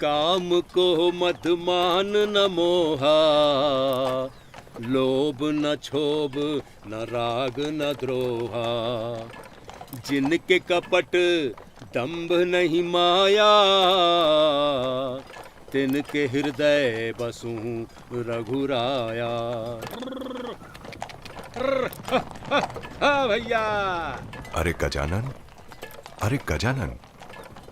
काम को मत मान न मोहा, लोभ न क्षोभ न राग न द्रोहा, जिनके कपट दंभ नहीं माया, तिनके हृदय बसूं रघुराया। हाँ भैया। अरे गजानन,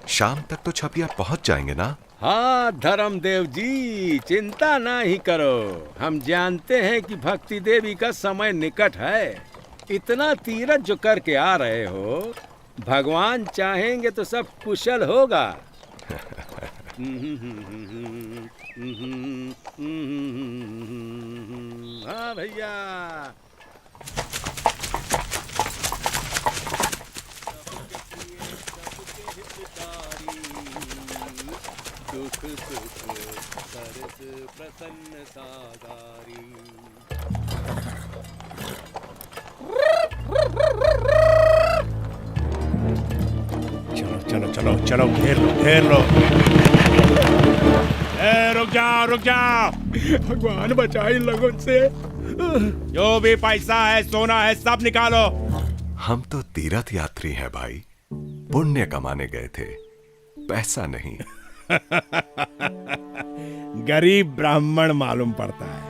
शाम तक तो छपिया पहुंच जाएंगे ना? हाँ धर्मदेव जी, चिंता ना ही करो। हम जानते हैं कि भक्ति देवी का समय निकट है। इतना तीरथ जो करके आ रहे हो, भगवान चाहेंगे तो सब कुशल होगा। हाँ भैया। दुख सुख सरस प्रसन्न सागारी। चलो चलो चलो चलो, घेर लो। रुक जाओ। भगवान बचाए इन लोगों से। जो भी पैसा है, सोना है, सब निकालो। हम तो तीर्थ यात्री हैं भाई, पुण्य कमाने गए थे, पैसा नहीं। गरीब ब्राह्मण मालूम पड़ता है।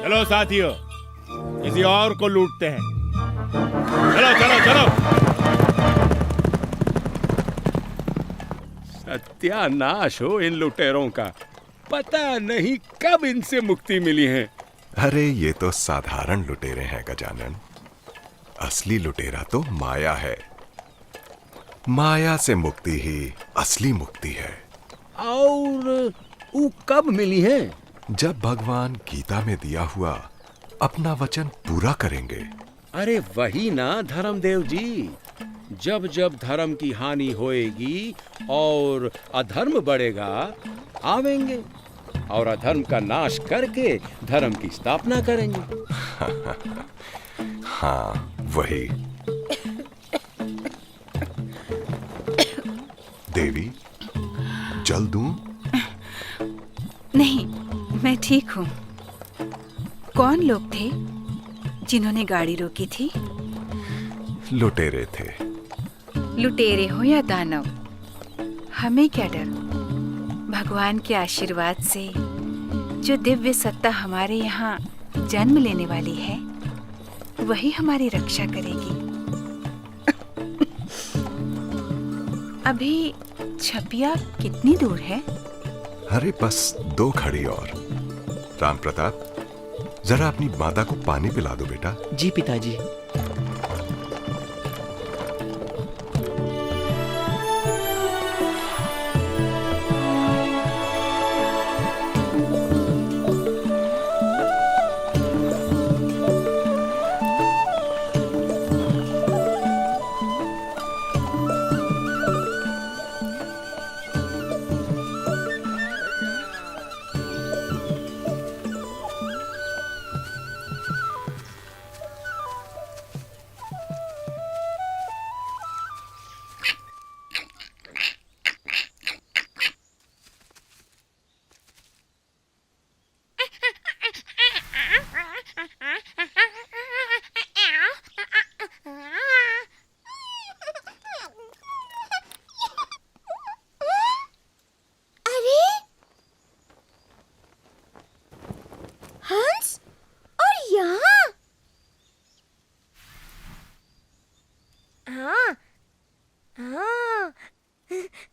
चलो साथियों, किसी और को लूटते हैं। चलो। सत्यानाश हो इन लुटेरों का, पता नहीं कब इनसे मुक्ति मिली है। अरे ये तो साधारण लुटेरे हैं गजानन, असली लुटेरा तो माया है। माया से मुक्ति ही असली मुक्ति है। और वो कब मिली है? जब भगवान गीता में दिया हुआ अपना वचन पूरा करेंगे। अरे वही ना धर्मदेव जी, जब जब धर्म की हानि होएगी और अधर्म बढ़ेगा, आवेंगे और अधर्म का नाश करके धर्म की स्थापना करेंगे। हाँ वही। देवी, जल दूं? नहीं, मैं ठीक हूँ। कौन लोग थे जिन्होंने गाड़ी रोकी थी? लुटेरे थे। लुटेरे हो या दानव, हमें क्या डर। भगवान के आशीर्वाद से जो दिव्य सत्ता हमारे यहाँ जन्म लेने वाली है, वही हमारी रक्षा करेगी। अभी छपिया कितनी दूर है? अरे बस 2 खड़ी और। राम प्रताप, जरा अपनी माता को पानी पिला दो बेटा। जी पिताजी।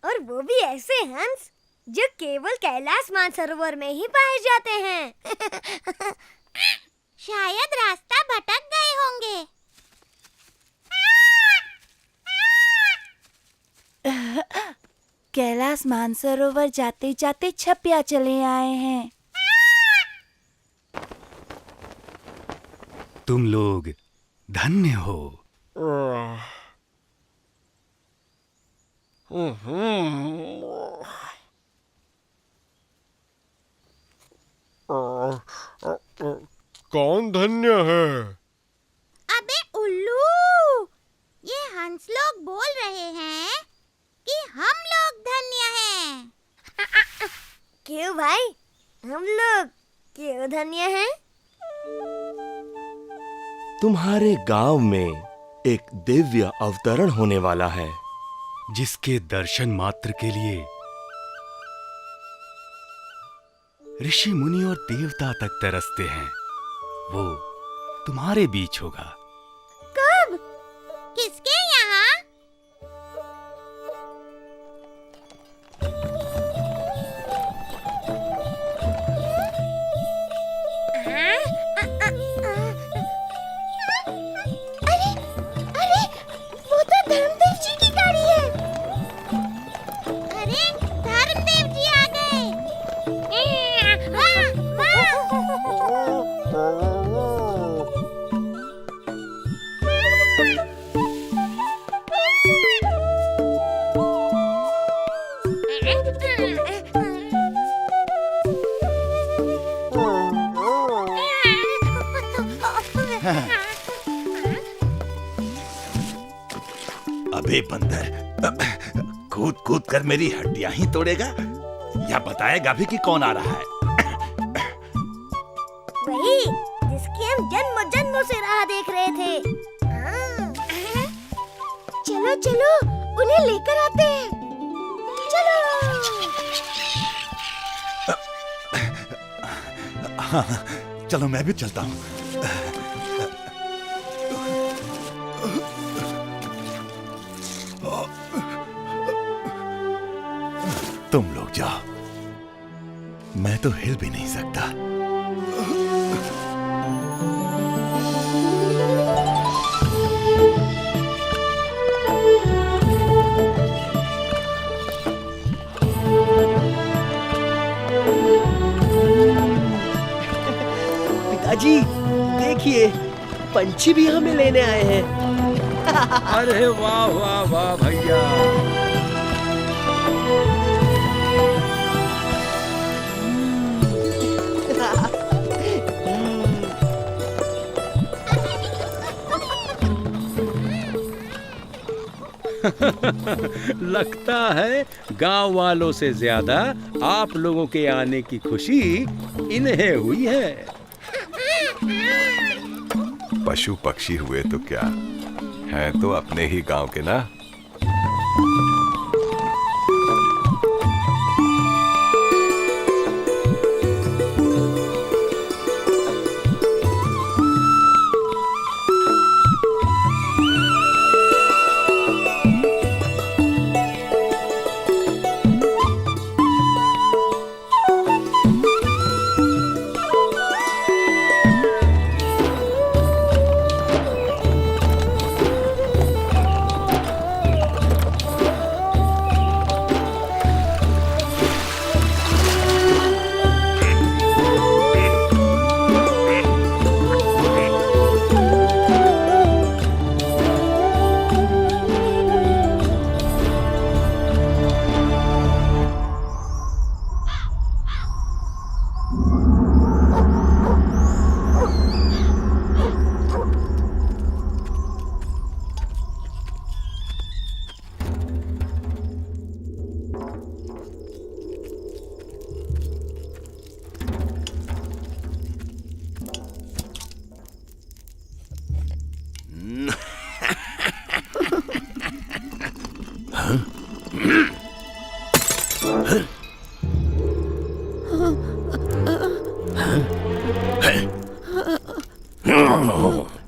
और वो भी ऐसे हंस जो केवल कैलाश मानसरोवर में ही पाए जाते हैं। शायद रास्ता भटक गए होंगे। कैलाश मानसरोवर जाते जाते छपिया चले आए हैं। तुम लोग धन्य हो। कौन धन्य है? अबे उल्लू, ये हंस लोग बोल रहे हैं कि हम लोग धन्य हैं। क्यों भाई, हम लोग क्यों धन्य हैं? तुम्हारे गांव में एक दिव्य अवतरण होने वाला है, जिसके दर्शन मात्र के लिए ऋषि मुनि और देवता तक तरसते हैं। वो तुम्हारे बीच होगा। कब? किसके यहाँ? अरे, वो तो धर्मदेव जी की गाड़ी है। अरे, धर्मदेव जी आ गए। अबे बंदर, कूद कूद कर मेरी हड्डियां ही तोड़ेगा या बताएगा भी कि कौन आ रहा है? वही जिसकी हम जन्म जन्मों से राह देख रहे थे। चलो चलो, उन्हें लेकर आते हैं। चलो। हाँ, चलो मैं भी चलता हूँ। तुम लोग जाओ, मैं तो हिल भी नहीं सकता। पिताजी देखिए, पंछी भी हमें लेने आए हैं। अरे वाह वाह वाह भैया। लगता है गांव वालों से ज्यादा आप लोगों के आने की खुशी इन्हें हुई है। पशु पक्षी हुए तो क्या, हैं तो अपने ही गांव के ना।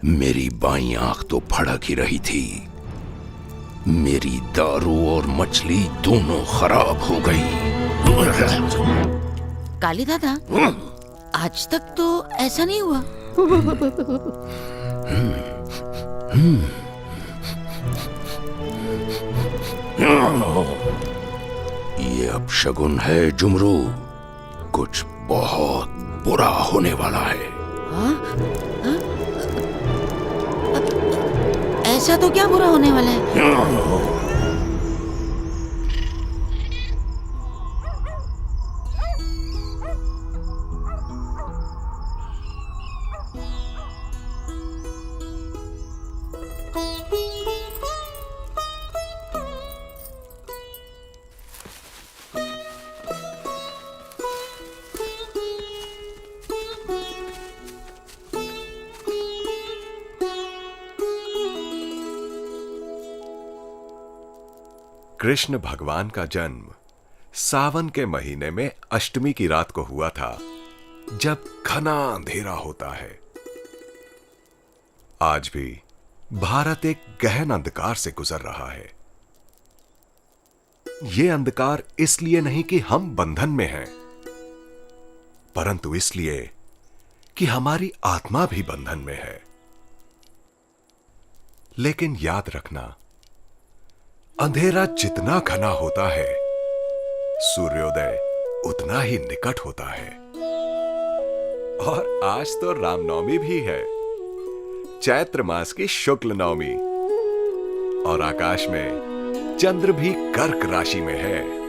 मेरी बाईं आंख तो फड़क ही रही थी। मेरी दारू और मछली दोनों खराब हो गई। काली दादा, आज तक तो ऐसा नहीं हुआ। ये अपशगुन है जुमरू, कुछ बहुत बुरा होने वाला है। ऐसा तो क्या बुरा होने वाला है? कृष्ण भगवान का जन्म सावन के महीने में अष्टमी की रात को हुआ था, जब घना अंधेरा होता है। आज भी भारत एक गहन अंधकार से गुजर रहा है। यह अंधकार इसलिए नहीं कि हम बंधन में हैं, परंतु इसलिए कि हमारी आत्मा भी बंधन में है। लेकिन याद रखना, अंधेरा जितना घना होता है, सूर्योदय उतना ही निकट होता है। और आज तो रामनवमी भी है, चैत्र मास की शुक्ल नवमी, और आकाश में चंद्र भी कर्क राशि में है।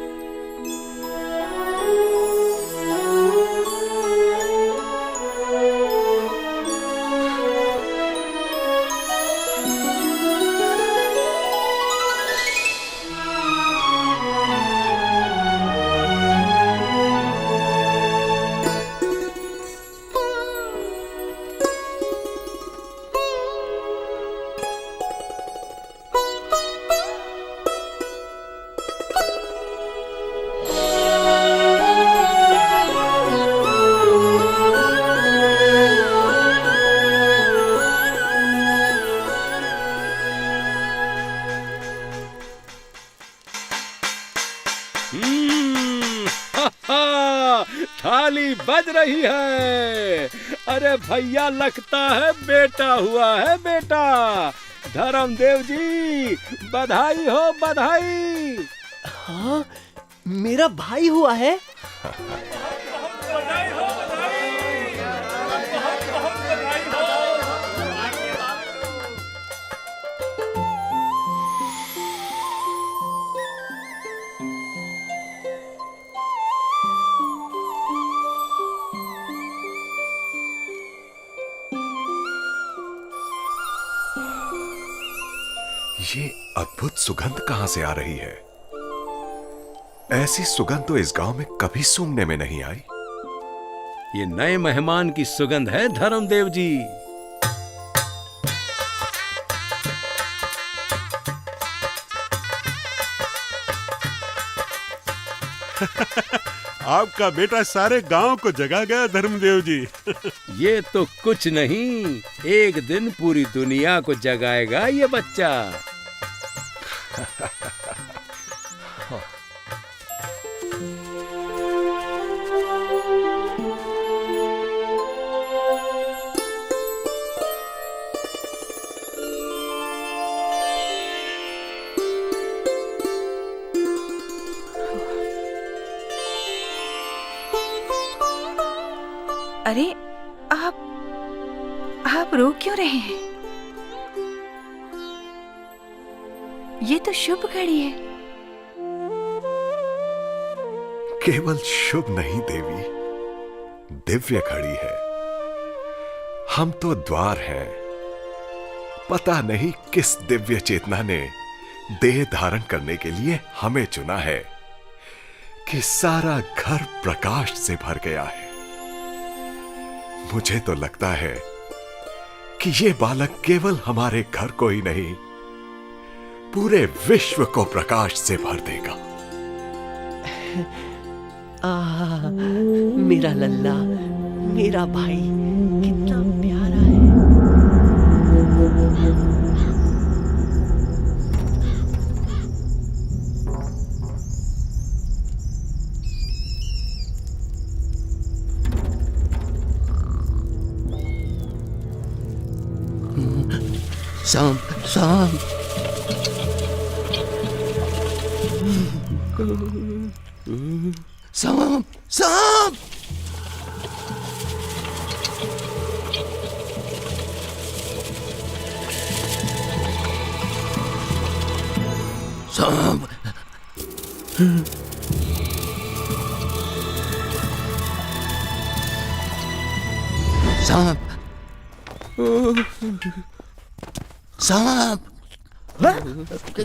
थाली बज रही है। अरे भैया, लगता है बेटा हुआ है, बेटा। धर्मदेव जी, बधाई हो, बधाई। हाँ, मेरा भाई हुआ है। ये अद्भुत सुगंध कहां से आ रही है? ऐसी सुगंध तो इस गांव में कभी सूंघने में नहीं आई। ये नए मेहमान की सुगंध है, धर्मदेव जी। आपका बेटा सारे गांव को जगा गया धर्मदेव जी। ये तो कुछ नहीं, एक दिन पूरी दुनिया को जगाएगा ये बच्चा। अरे आप रो क्यों रहे हैं? ये तो शुभ घड़ी है। केवल शुभ नहीं देवी, दिव्य घड़ी है। हम तो द्वार हैं। पता नहीं किस दिव्य चेतना ने देह धारण करने के लिए हमें चुना है कि सारा घर प्रकाश से भर गया है। मुझे तो लगता है कि ये बालक केवल हमारे घर को ही नहीं, पूरे विश्व को प्रकाश से भर देगा। मेरा लल्ला, मेरा भाई कितना प्यारा है। सांप सांप सांप सांप सांप सांप सांप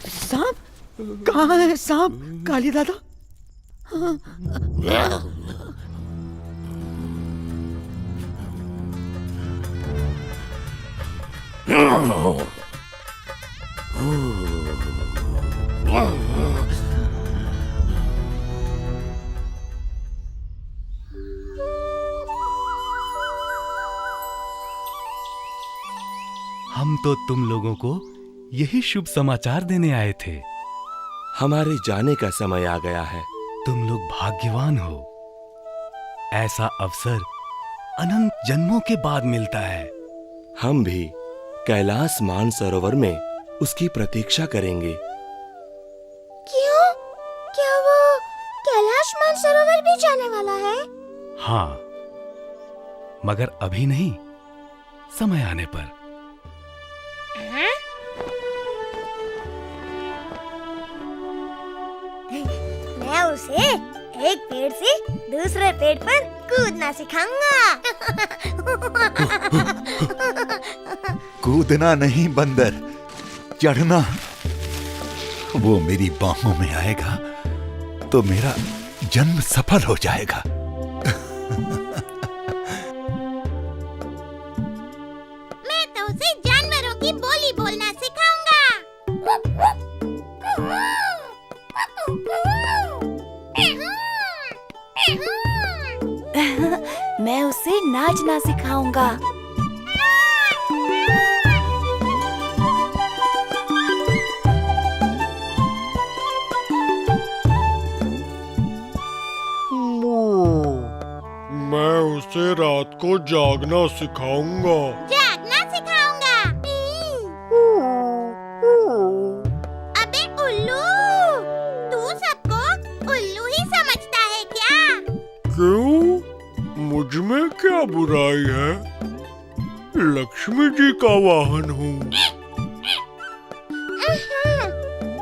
सांप कहाँ है? सांप काली दादा। तो तुम लोगों को यही शुभ समाचार देने आए थे। हमारे जाने का समय आ गया है। तुम लोग भाग्यवान हो। ऐसा अवसर अनंत जन्मों के बाद मिलता है। हम भी कैलाश मानसरोवर में उसकी प्रतीक्षा करेंगे। क्यों? क्या वो कैलाश मानसरोवर भी जाने वाला है? हाँ, मगर अभी नहीं, समय आने पर। मैं उसे एक पेड़ से दूसरे पेड़ पर कूदना सिखाऊंगा। कूदना नहीं बंदर, चढ़ना। वो मेरी बाहों में आएगा तो मेरा जन्म सफल हो जाएगा। मैं तो उसे जानवरों की बोली बोलना सिखाऊंगा। मैं उसे नाचना सिखाऊंगा। मैं उसे रात को जागना सिखाऊंगा। जागना सिखाऊंगा। अबे उल्लू, तू सबको उल्लू ही समझता है क्या? क्यों? मुझ में क्या बुराई है? लक्ष्मी जी का वाहन हूँ।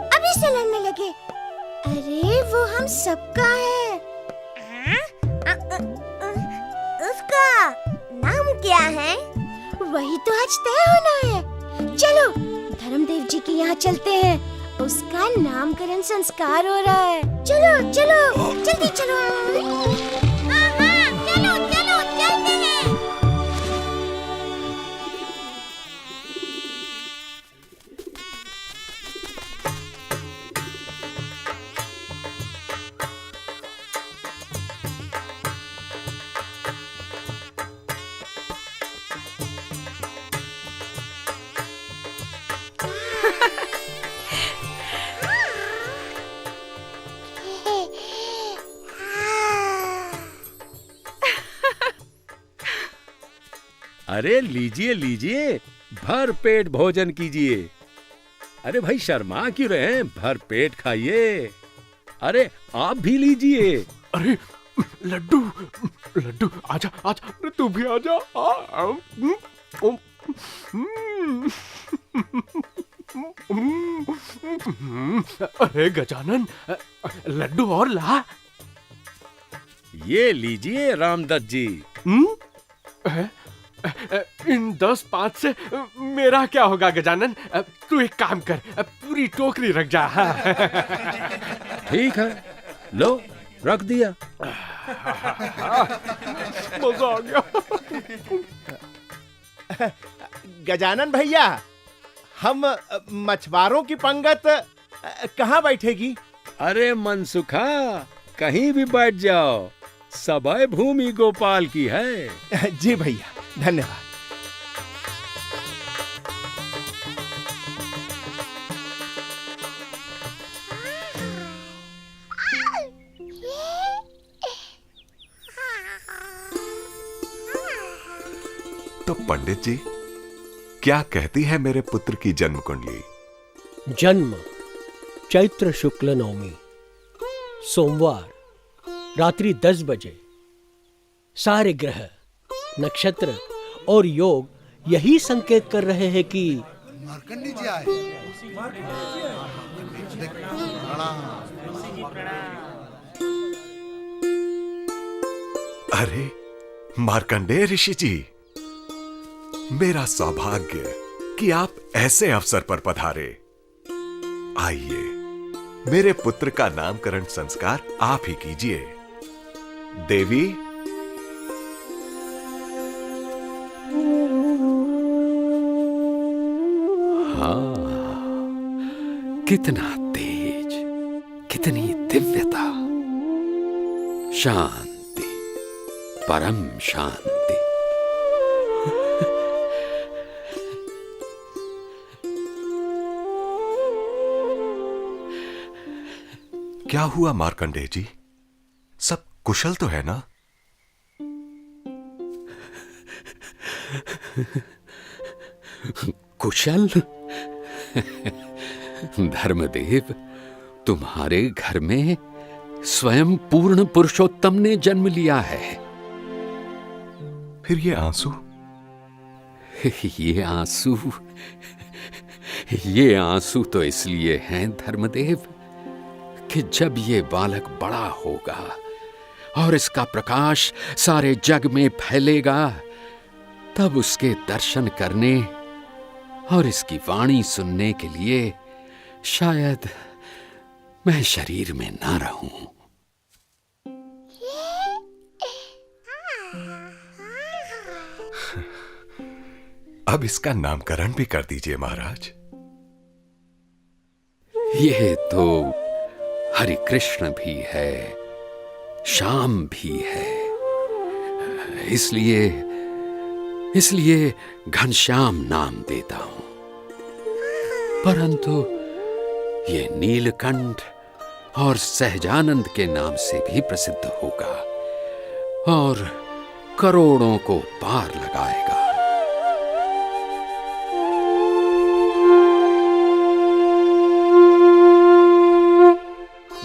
अभी से लड़ने लगे। अरे वो हम सबका है। उसका नाम क्या है? वही तो आज तय होना है। चलो धर्मदेव जी के यहाँ चलते हैं। उसका नामकरण संस्कार हो रहा है। चलो चलो जल्दी चलो। हाँ हाँ चलो चलो चलते हैं। अरे लीजिए लीजिए, भर पेट भोजन कीजिए। अरे भाई शर्मा क्यों रहे हैं? भर पेट खाइए। अरे आप भी लीजिए। अरे लड्डू, लड्डू आजा आजा, अरे तू भी आजा। अरे गजानन, लड्डू और ला। ये लीजिए रामदत्त जी। इन 10 पात से मेरा क्या होगा गजानन? तू एक काम कर, पूरी टोकरी रख जा। ठीक है, लो रख दिया। मजा आ गया। गजानन भैया, हम मछुआरों की पंगत कहाँ बैठेगी? अरे मनसुखा, कहीं भी बैठ जाओ, सबय भूमि गोपाल की है। जी भैया, धन्यवाद। तो पंडित जी, क्या कहती है मेरे पुत्र की जन्म कुंडली? जन्म चैत्र शुक्ल नवमी, सोमवार, रात्रि 10 बजे। सारे ग्रह, नक्षत्र और योग यही संकेत कर रहे हैं कि मार्कंडी जी आए। अरे मार्कंडेय ऋषि जी, मेरा सौभाग्य कि आप ऐसे अवसर पर पधारे। आइए, मेरे पुत्र का नामकरण संस्कार आप ही कीजिए। देवी, हाँ, कितना तेज, कितनी दिव्यता। शांति, परम शांति। क्या हुआ मार्कंडेय जी? सब कुशल तो है ना? कुशल? धर्मदेव, तुम्हारे घर में स्वयं पूर्ण पुरुषोत्तम ने जन्म लिया है। फिर ये आंसू? ये आंसू तो इसलिए हैं धर्मदेव कि जब ये बालक बड़ा होगा और इसका प्रकाश सारे जग में फैलेगा, तब उसके दर्शन करने और इसकी वाणी सुनने के लिए शायद मैं शरीर में ना रहूं। अब इसका नामकरण भी कर दीजिए महाराज। ये तो हरि कृष्ण भी है, श्याम भी है, इसलिए घनश्याम नाम देता हूं। परंतु ये नीलकंठ और सहजानंद के नाम से भी प्रसिद्ध होगा और करोड़ों को पार लगाएगा।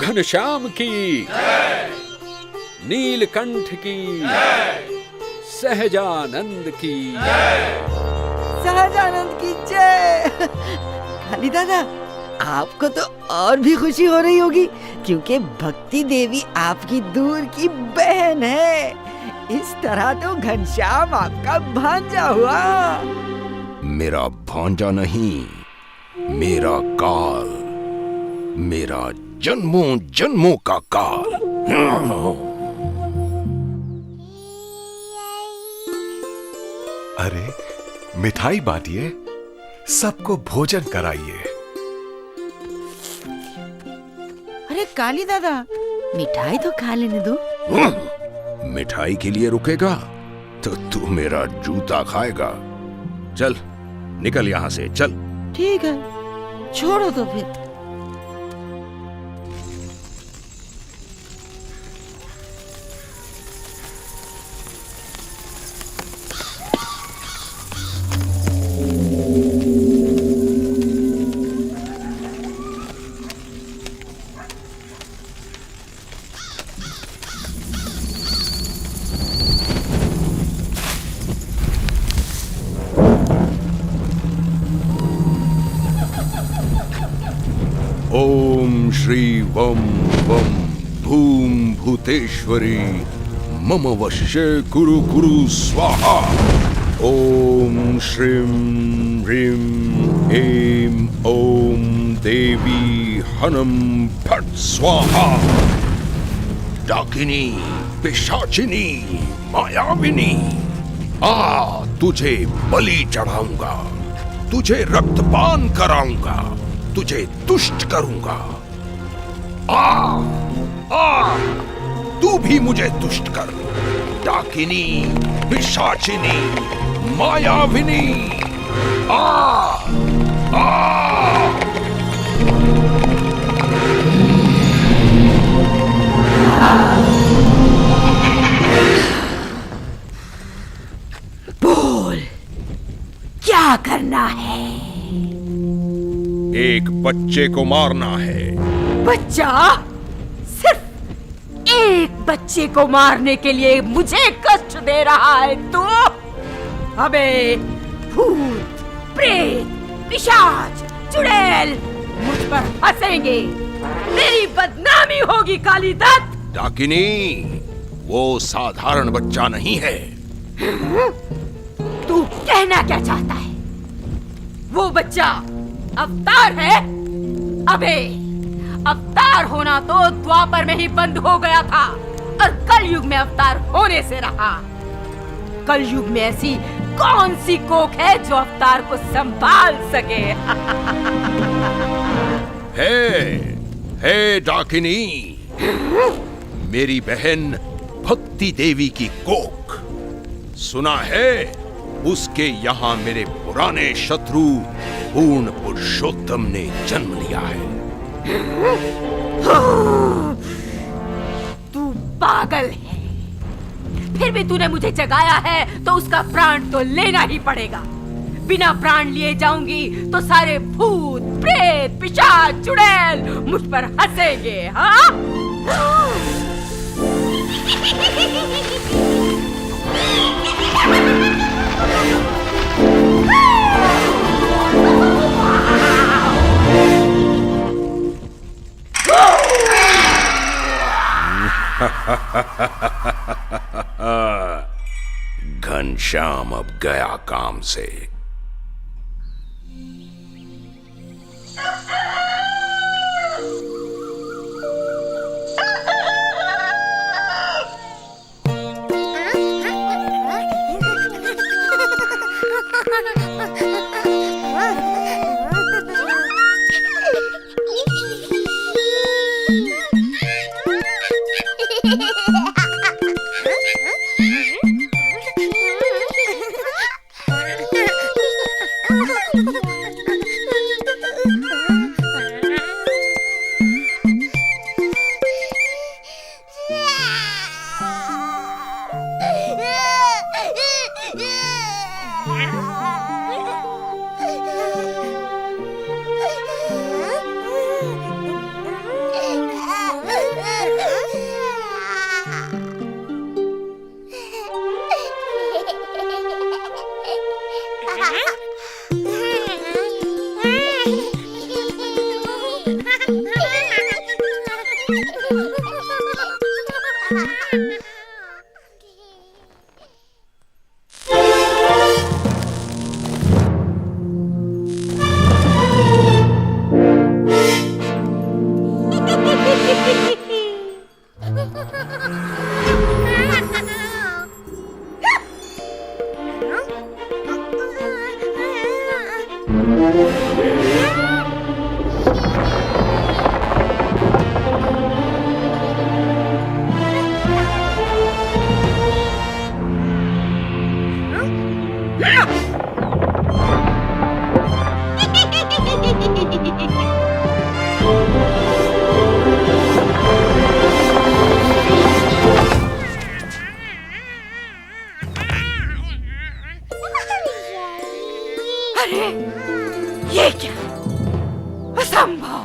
घनश्याम की जय, नीलकंठ की जय, सहजानंद की जय, सहजानंद की जय। काली दादा, आपको तो और भी खुशी हो रही होगी क्योंकि भक्ति देवी आपकी दूर की बहन है। इस तरह तो घनश्याम आपका भांजा हुआ। मेरा भांजा नहीं, मेरा काल, मेरा जन्मों जन्मों का काल। अरे मिठाई बांटिए, सबको भोजन कराइए। अरे काली दादा, मिठाई तो खा लेने दो। मिठाई के लिए रुकेगा तो तू मेरा जूता खाएगा। चल निकल यहां से, चल। ठीक है, छोड़ो तो फिर। ओम श्री वम वम भूम भूतेश्वरी मम वश्य कुरु कुरु स्वाहा। ओम श्रीं ह्रीं ऐं ओम देवी हनम फट स्वाहा। डाकिनी, पिशाचिनी, मायाविनी, आ तुझे बलि चढ़ाऊंगा, तुझे रक्तपान कराऊंगा, तुझे दुष्ट करूंगा। आ तू भी मुझे दुष्ट कर। डाकिनी, पिशाचिनी, मायाविनी, आ बोल, क्या करना है? एक बच्चे को मारना है। बच्चा? सिर्फ एक बच्चे को मारने के लिए मुझे कष्ट दे रहा है तू? अबे भूत, प्रेत, पिशाच, चुड़ैल मुझ पर हंसेंगे, मेरी बदनामी होगी कालीदत्त। डाकिनी, वो साधारण बच्चा नहीं है। तू कहना क्या चाहता है? वो बच्चा अवतार है? अबे अवतार होना तो द्वापर में ही बंद हो गया था और कलयुग में अवतार होने से रहा। कलयुग में ऐसी कौन सी कोख है जो अवतार को संभाल सके? हे डाकिनी, मेरी बहन भक्ति देवी की कोख। सुना है उसके यहाँ मेरे पुराने शत्रु पूर्ण पुरुषोत्तम ने जन्म लिया है। तू पागल है। फिर भी तूने मुझे जगाया है तो उसका प्राण तो लेना ही पड़ेगा। बिना प्राण लिए जाऊंगी तो सारे भूत, प्रेत, पिशाच, चुड़ैल मुझ पर हंसेंगे। हाँ? घनश्याम अब गया काम से। अरे ये क्या? असंभव।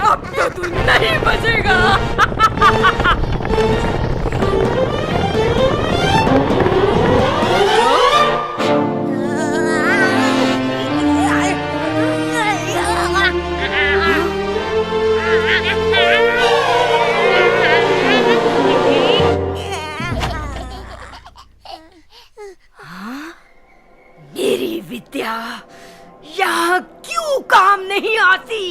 अब तो तू नहीं बचेगा। मेरी विद्या यहाँ क्यों काम नहीं आती?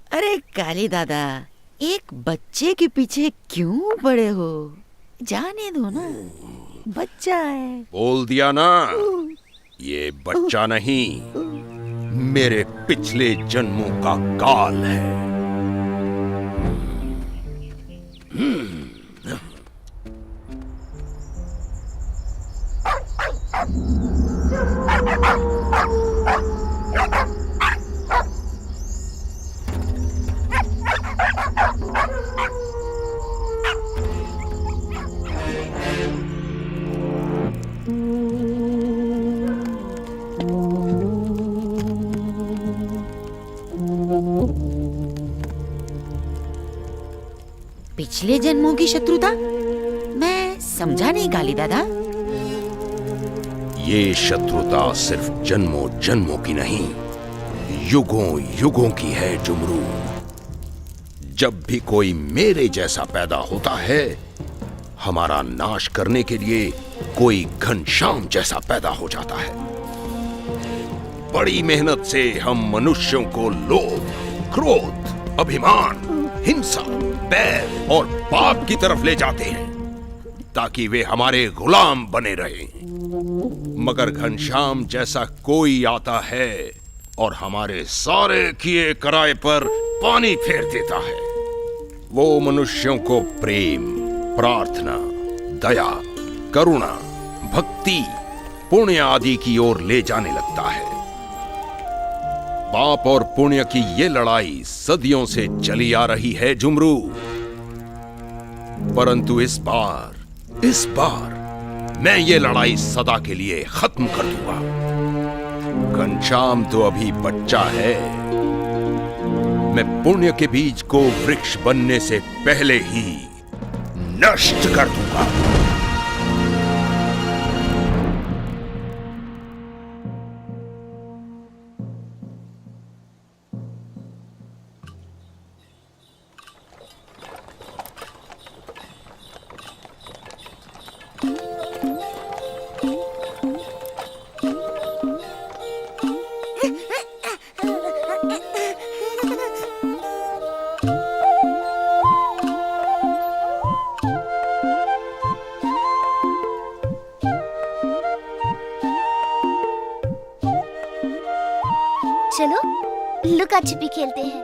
अरे काली दादा, एक बच्चे के पीछे क्यों पड़े हो? जाने दो ना, बच्चा है। बोल दिया ना, ये बच्चा नहीं, मेरे पिछले जन्मों का काल है। पिछले जन्मों की शत्रुता? मैं समझा नहीं काली दादा। ये शत्रुता सिर्फ जन्मों जन्मों की नहीं, युगों युगों की है जुमरू। जब भी कोई मेरे जैसा पैदा होता है, हमारा नाश करने के लिए कोई घनश्याम जैसा पैदा हो जाता है। बड़ी मेहनत से हम मनुष्यों को लोभ, क्रोध, अभिमान, हिंसा, बैर और पाप की तरफ ले जाते हैं ताकि वे हमारे गुलाम बने रहें। मगर घनश्याम जैसा कोई आता है और हमारे सारे किए कराए पर पानी फेर देता है। वो मनुष्यों को प्रेम, प्रार्थना, दया, करुणा, भक्ति, पुण्य आदि की ओर ले जाने लगता है। पाप और पुण्य की ये लड़ाई सदियों से चली आ रही है जुमरू, परंतु इस बार मैं ये लड़ाई सदा के लिए खत्म कर दूंगा। घनश्याम तो अभी बच्चा है, मैं पुण्य के बीज को वृक्ष बनने से पहले ही नष्ट कर दूंगा। चलो लुका छिपी खेलते हैं।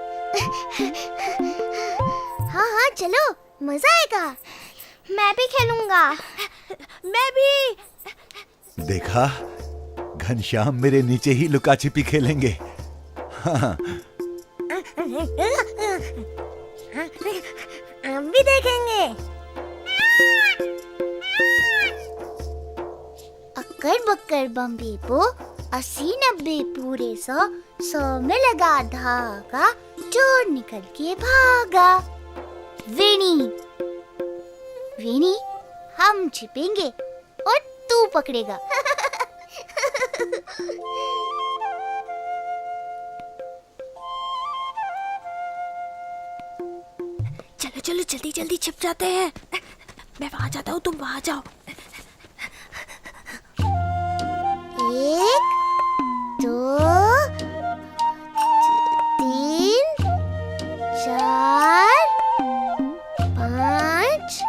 हाँ हाँ चलो, मजा आएगा। मैं भी खेलूंगा। मैं भी। देखा, घनश्याम मेरे नीचे ही लुका छिपी खेलेंगे। हाँ। हम भी देखेंगे। अक्कर बक्कर बम्बी पो 80-90 पूरे 100 में लगा धागा, चोर निकल के भागा। वेणी वेणी हम छिपेंगे और तू पकड़ेगा। चलो चलो जल्दी जल्दी छिप जाते हैं। मैं वहां जाता हूँ, तुम वहां जाओ। 1 2 3 4 5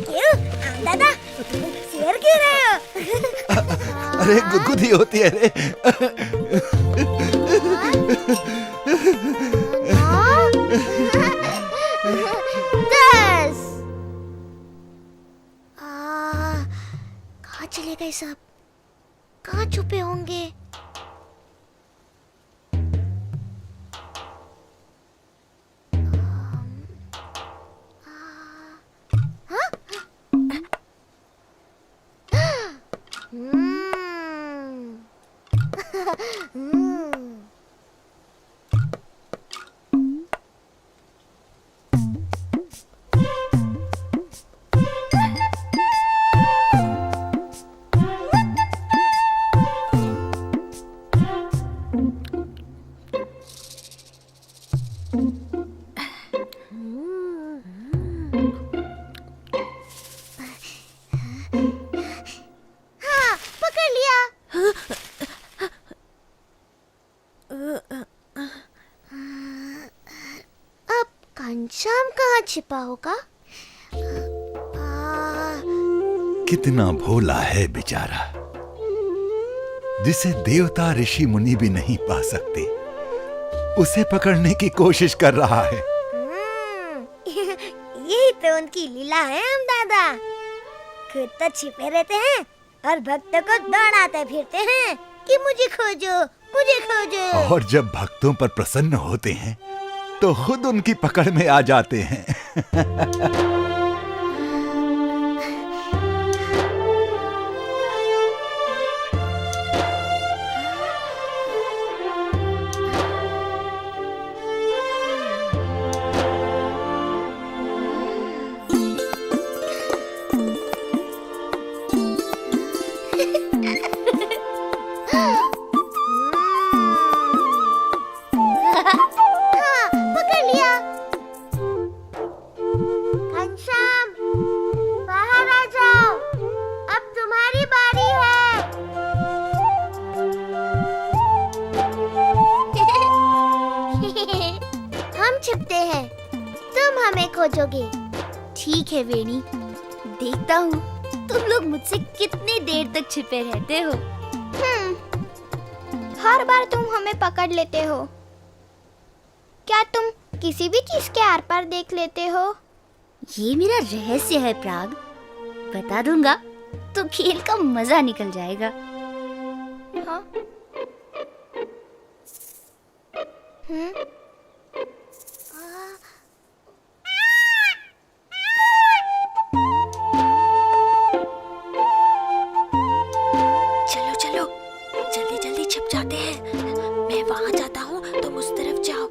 क्यों दादा, शेर क्यों रहे हो? अरे गुदगुदी होती है रे। 10। कहाँ चले गए सब? कहाँ छुपे होंगे? घनश्याम कहाँ छिपा होगा? कितना भोला है बेचारा, जिसे देवता ऋषि मुनि भी नहीं पा सकते, उसे पकड़ने की कोशिश कर रहा है। यही तो उनकी लीला है हम दादा। खुद तो छिपे रहते हैं और भक्तों को दौड़ाते फिरते हैं कि मुझे खोजो, मुझे खोजो। और जब भक्तों पर प्रसन्न होते हैं तो खुद उनकी पकड़ में आ जाते हैं। छिपते हैं, तुम हमें खोजोगे। ठीक है वेणी, देखता हूँ तुम लोग मुझसे कितनी देर तक छिपे रहते हो। हर बार तुम हमें पकड़ लेते हो। क्या तुम किसी भी चीज के आर पार देख लेते हो? ये मेरा रहस्य है प्राग, बता दूंगा तो खेल का मजा निकल जाएगा। हाँ? चलो चलो, जल्दी जल्दी छिप जाते हैं। मैं वहां जाता हूँ, तुम उस तरफ जाओ।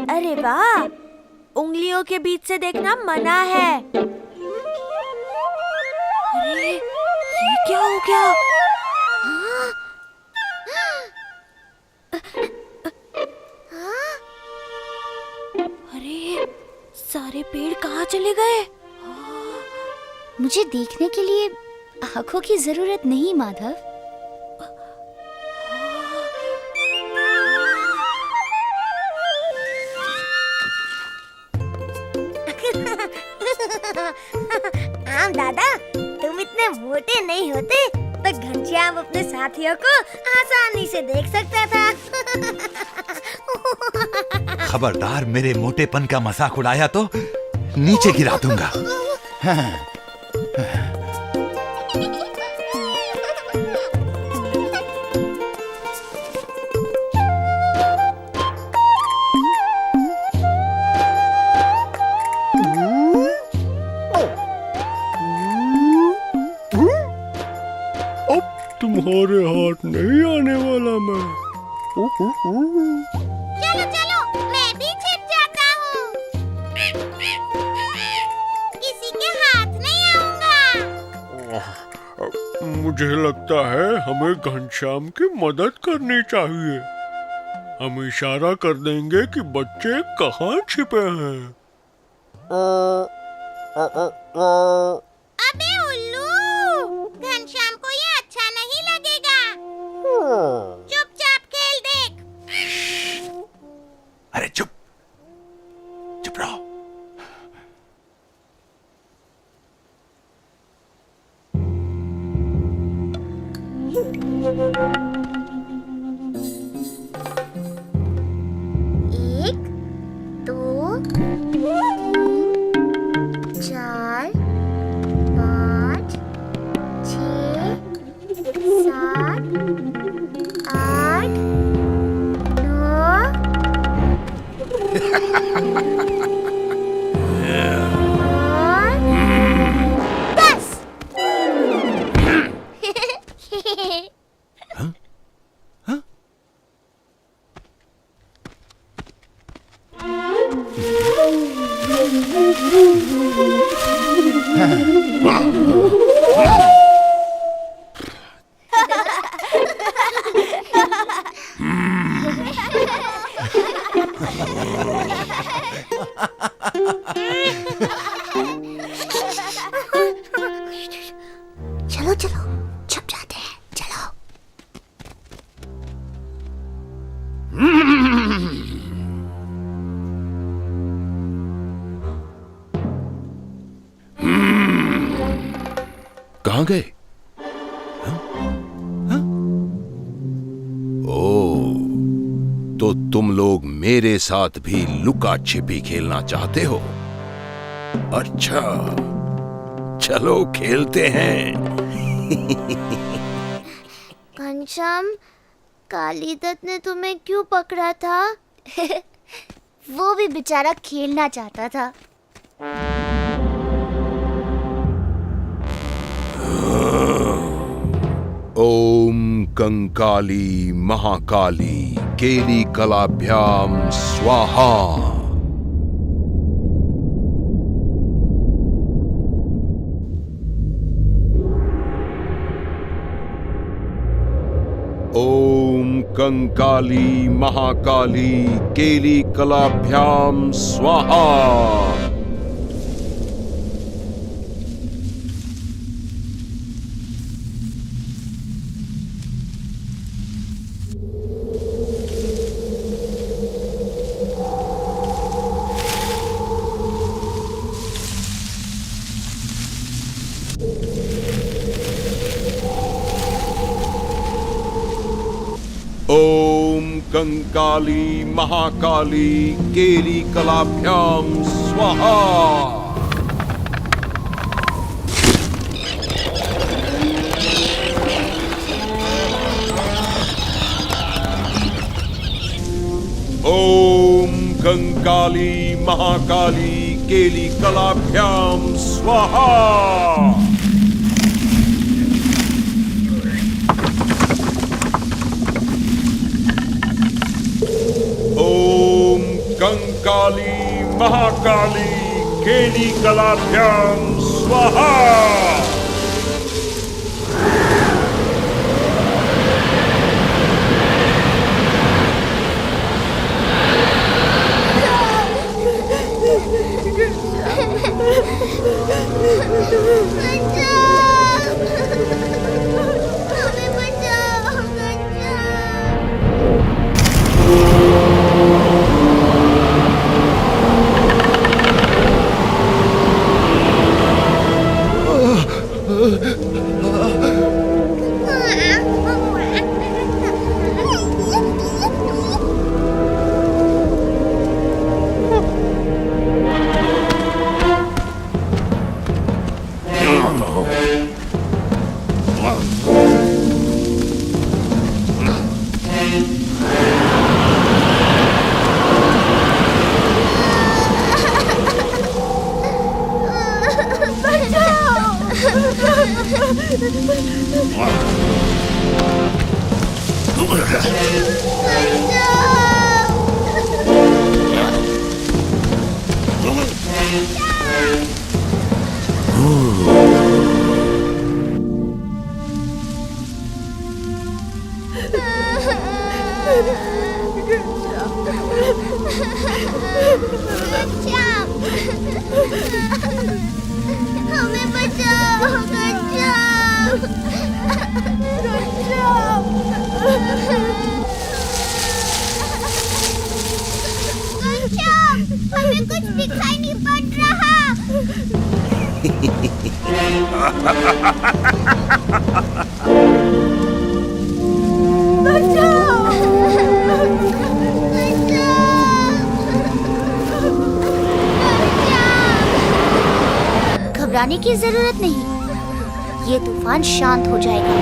अरे वाह, उंगलियों के बीच से देखना मना है। अरे ये क्या हो गया? अरे सारे पेड़ कहाँ चले गए? मुझे देखने के लिए आंखों की जरूरत नहीं माधव। आम दादा, तुम इतने मोटे नहीं होते तो घनश्याम अपने साथियों को आसानी से देख सकता था। खबरदार मेरे मोटेपन का मजाक उड़ाया तो नीचे गिरा दूंगा। तुम्हारे हाथ नहीं आने वाला मैं। चलो चलो, मैं भी छिप जाता हूँ। किसी के हाथ नहीं आऊंगा। मुझे लगता है हमें घनश्याम की मदद करनी चाहिए। हम इशारा कर देंगे कि बच्चे कहाँ छिपे हैं। अबे उल्लू, घनश्याम को ये अच्छा नहीं लगेगा। चुपचाप खेल देख। अरे चुप चुप रहो। एक, दो, चार, पाँच, छः, सात, आठ, नौ, दस। चलो चलो, छुप जाते हैं, चलो। कहाँ गए? ओ, तो तुम लोग मेरे साथ भी लुका छिपी खेलना चाहते हो? अच्छा, चलो खेलते हैं। घनश्याम, कालीदत्त ने तुम्हें क्यों पकड़ा था? वो भी बेचारा खेलना चाहता था। ओम कंकाली महाकाली केली कलाभ्याम स्वाहा। ओम कंकाली महाकाली केली कलाभ्याम स्वाहा। कंकाली महाकाली केली कलाभ्याम स्वाहा। ओम कंकाली महाकाली केली कलाभ्याम स्वाहा। ओम कंकाली महाकाली केली कलाभ्याम स्वाहा। हमें बचाओ हमें कुछ दिखाई नहीं पड़ रहा। घबराने की जरूरत नहीं, ये तूफान शांत हो जाएगा।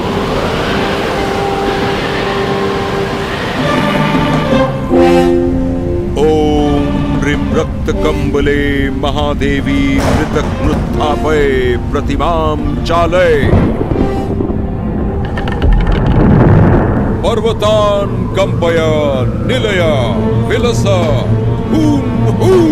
ओम ह्रीं रक्त कंबले महादेवी मृतघ्नुत्थापय प्रतिमां चालय। पर्वतान् कंपय निलय विलस हूं हूं।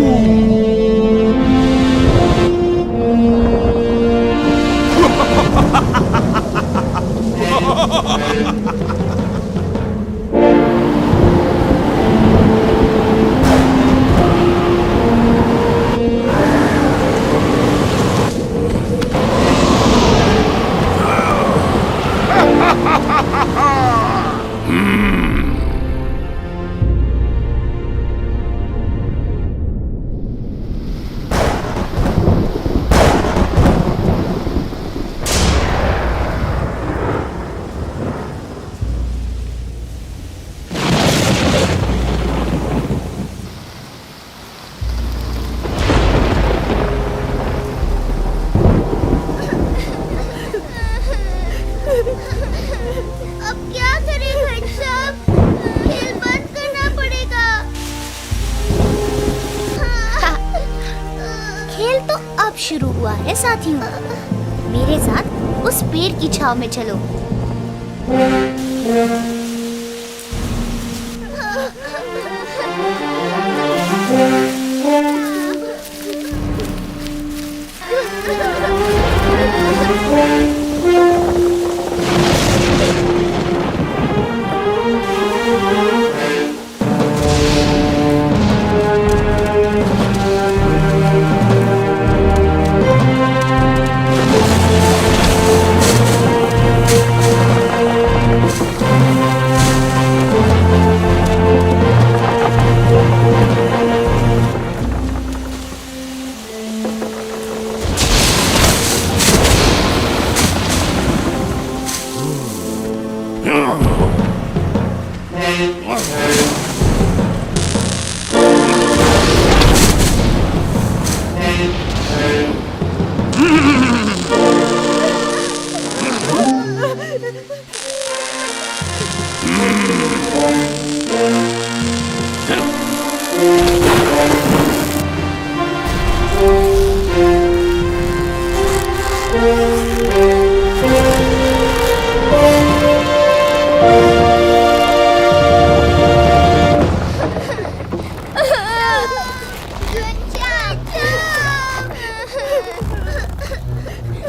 अब क्या करें भाई साहब, खेल बंद करना पड़ेगा। खेल तो अब शुरू हुआ है साथियों, मेरे साथ उस पेड़ की छांव में चलो।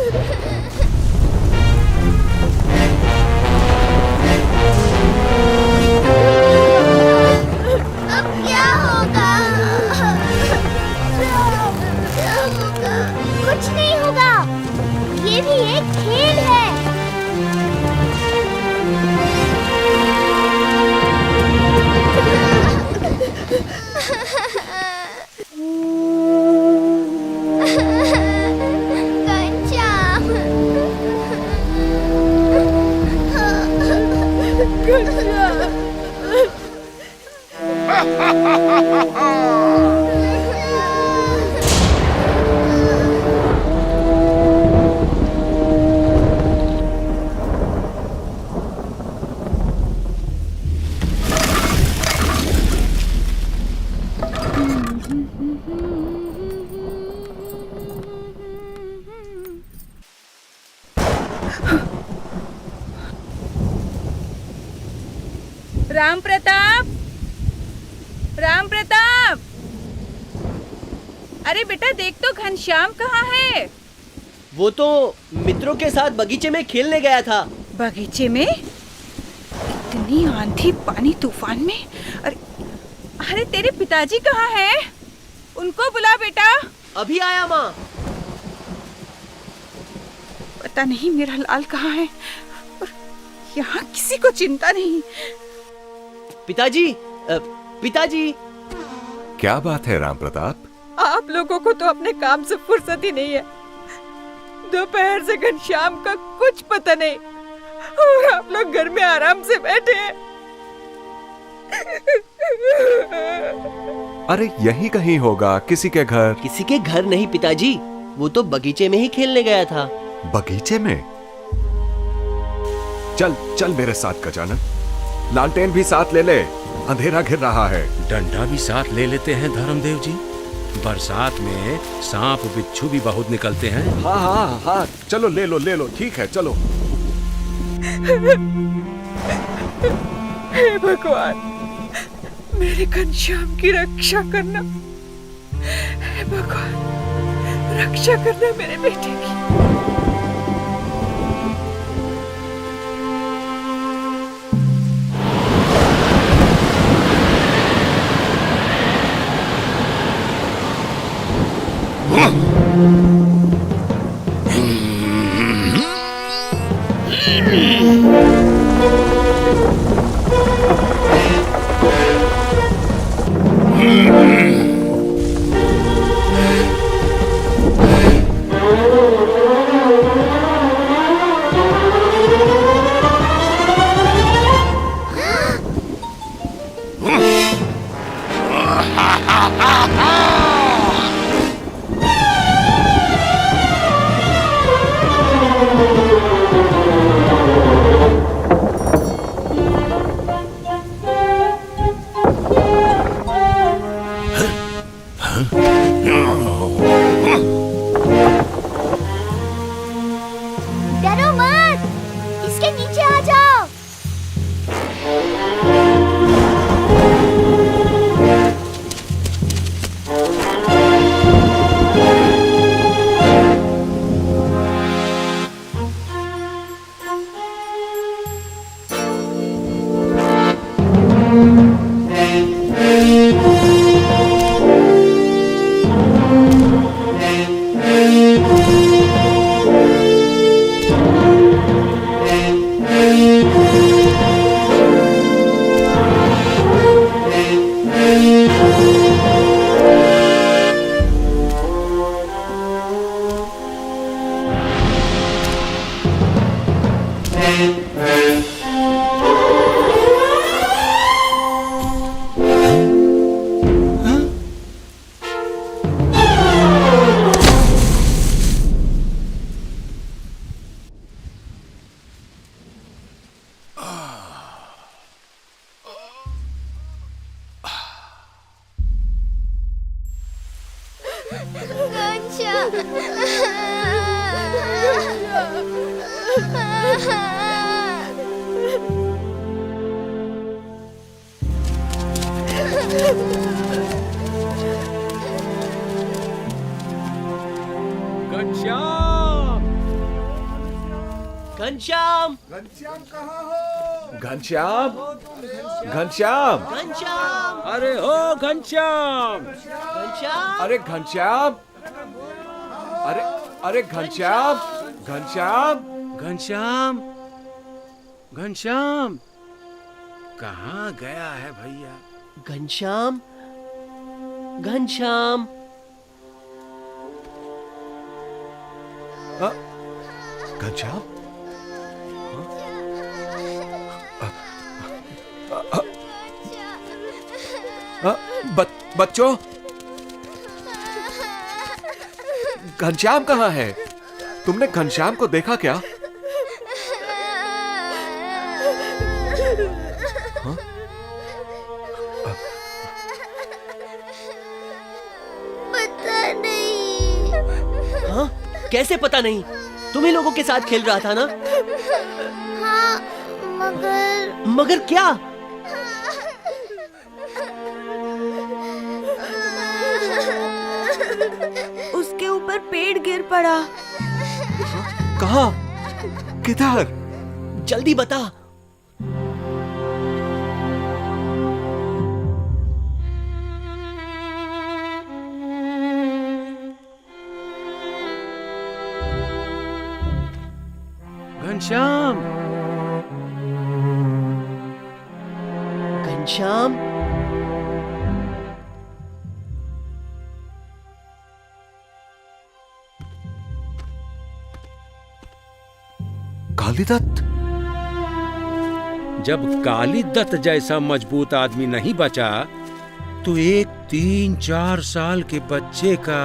अब क्या होगा? क्या होगा? कुछ नहीं होगा। ये भी एक खेल है। घनश्याम। राम प्रताप, राम प्रताप, अरे बेटा देख तो घनश्याम कहाँ है? वो तो मित्रों के साथ बगीचे में खेलने गया था। बगीचे में? इतनी आंधी पानी तूफान में? अरे तेरे पिताजी कहाँ हैं? उनको बुला बेटा। अभी आया माँ। पता नहीं मेरा लाल कहाँ है और यहाँ किसी को चिंता नहीं। पिताजी, पिताजी। क्या बात है राम प्रताप? आप लोगों को तो अपने काम से फुर्सत ही नहीं है। दोपहर से घनश्याम का कुछ पता नहीं और आप लोग घर में आराम से बैठे हैं। अरे यहीं कहीं होगा, किसी के घर। किसी के घर नहीं पिताजी, वो तो बगीचे में ही खेलने गया था। बगीचे में? चल चल मेरे साथ गजानन, लालटेन भी साथ ले ले, अंधेरा घिर रहा है। डंडा भी साथ ले लेते हैं धर्मदेव जी। बरसात में सांप बिच्छू भी बहुत निकलते हैं। हाँ हाँ हाँ, चलो ले लो, ठीक है चलो। हे भगवान, मेरे घनश्याम की रक्षा करना। हे भगवान, रक्षा करना मेरे बेटे की। डरो मत, इसके नीचे आ जाओ। घनश्याम, घनश्याम घनश्याम कहाँ हो? घनश्याम, घनश्याम, घनश्याम, अरे हो घनश्याम, घनश्याम, अरे घनश्याम, अरे अरे घनश्याम, घनश्याम, घनश्याम, घनश्याम कहाँ गया है भैया? घनश्याम, घनश्याम। घनश्याम, बच्चों, घनश्याम कहाँ है? तुमने घनश्याम को देखा क्या? पता नहीं। हाँ? कैसे पता नहीं? तुम ही लोगों के साथ खेल रहा था ना? हाँ, मगर क्या? उसके ऊपर पेड़ गिर पड़ा। कहाँ? किधर? जल्दी बता। घनश्याम, घनश्याम, कालीदत्त? जब कालीदत्त जैसा मजबूत आदमी नहीं बचा तो एक 3-4 साल के बच्चे का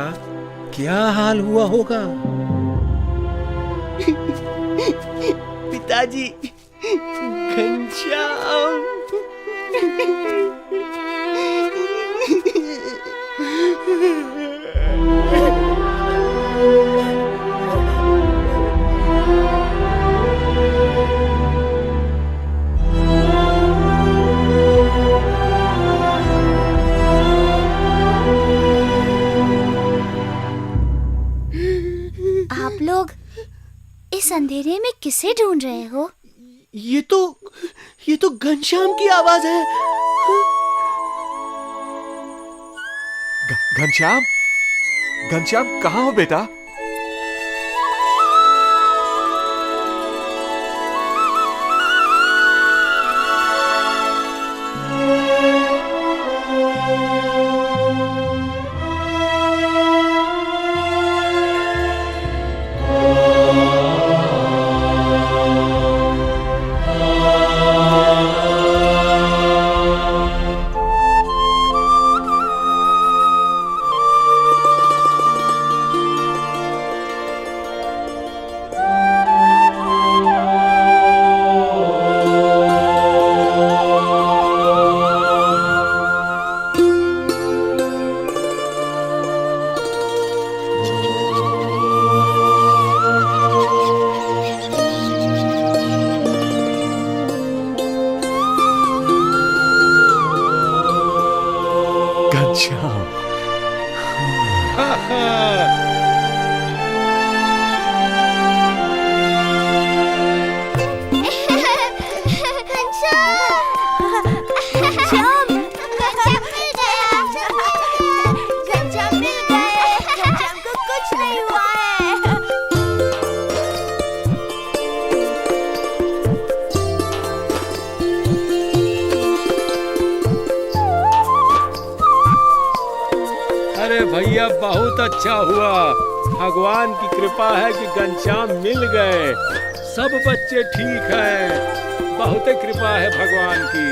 क्या हाल हुआ होगा? पिताजी, घनश्याम। आप लोग इस अंधेरे में किसे ढूंढ रहे हो? ये तो घनश्याम की आवाज है। घनश्याम, घनश्याम कहाँ हो बेटा? भैया बहुत अच्छा हुआ। भगवान की कृपा है कि घनश्याम मिल गए। सब बच्चे ठीक हैं। बहुत कृपा है भगवान की।